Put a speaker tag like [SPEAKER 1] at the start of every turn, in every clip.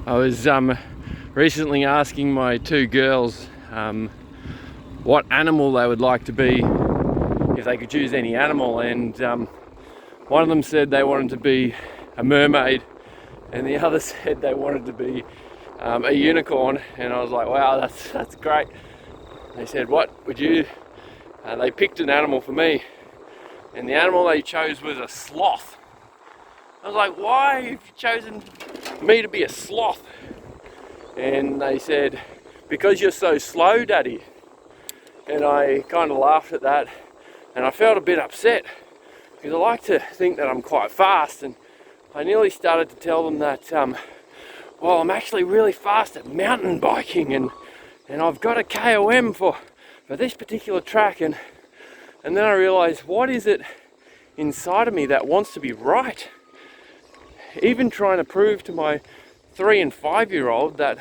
[SPEAKER 1] I was recently asking my two girls what animal they would like to be if they could choose any animal, and one of them said they wanted to be a mermaid, and the other said they wanted to be a unicorn. And I was like, wow, that's great. They said, what would you? They picked an animal for me, and the animal they chose was a sloth. I was like, why have you chosen me to be a sloth? And they said, because you're so slow, Daddy. And I kind of laughed at that, and I felt a bit upset because I like to think that I'm quite fast, and I nearly started to tell them that well, I'm actually really fast at mountain biking, and I've got a KOM for this particular track, and then I realized, what is it inside of me that wants to be right? Even trying to prove to my 3 and 5 year old that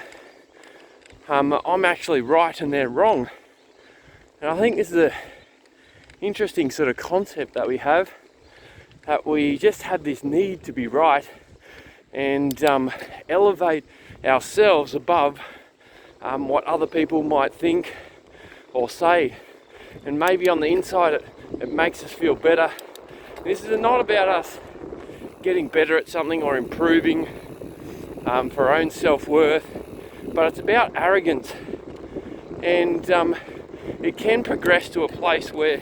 [SPEAKER 1] I'm actually right and they're wrong. And I think this is a interesting sort of concept that we have, that we just have this need to be right and elevate ourselves above what other people might think or say. And maybe on the inside it makes us feel better. This is not about us getting better at something or improving for our own self-worth, but it's about arrogance. And it can progress to a place where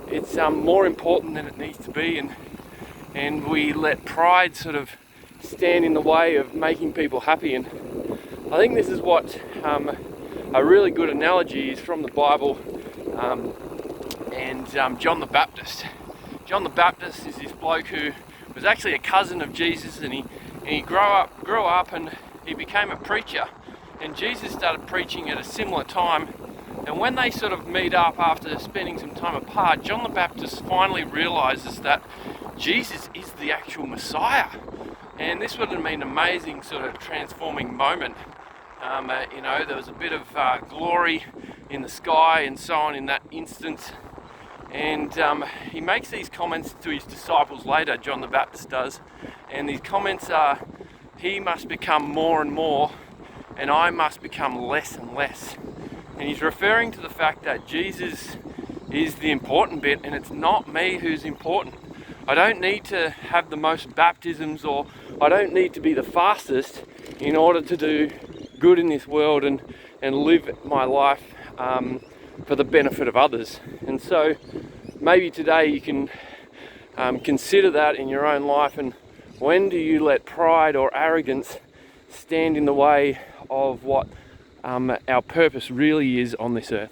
[SPEAKER 1] it's more important than it needs to be, and we let pride sort of stand in the way of making people happy. And I think this is what a really good analogy is from the Bible, and John the Baptist. John the Baptist is this bloke who was actually a cousin of Jesus, and he grew up and he became a preacher. And Jesus started preaching at a similar time. And when they sort of meet up after spending some time apart, John the Baptist finally realizes that Jesus is the actual Messiah. And this would have been an amazing sort of transforming moment. There was a bit of glory in the sky and so on in that instance. And he makes these comments to his disciples later, John the Baptist does. And these comments are, he must become more and more, and I must become less and less. And he's referring to the fact that Jesus is the important bit, and it's not me who's important. I don't need to have the most baptisms, or I don't need to be the fastest in order to do good in this world and live my life for the benefit of others. And so maybe today you can consider that in your own life, and when do you let pride or arrogance stand in the way of what our purpose really is on this earth?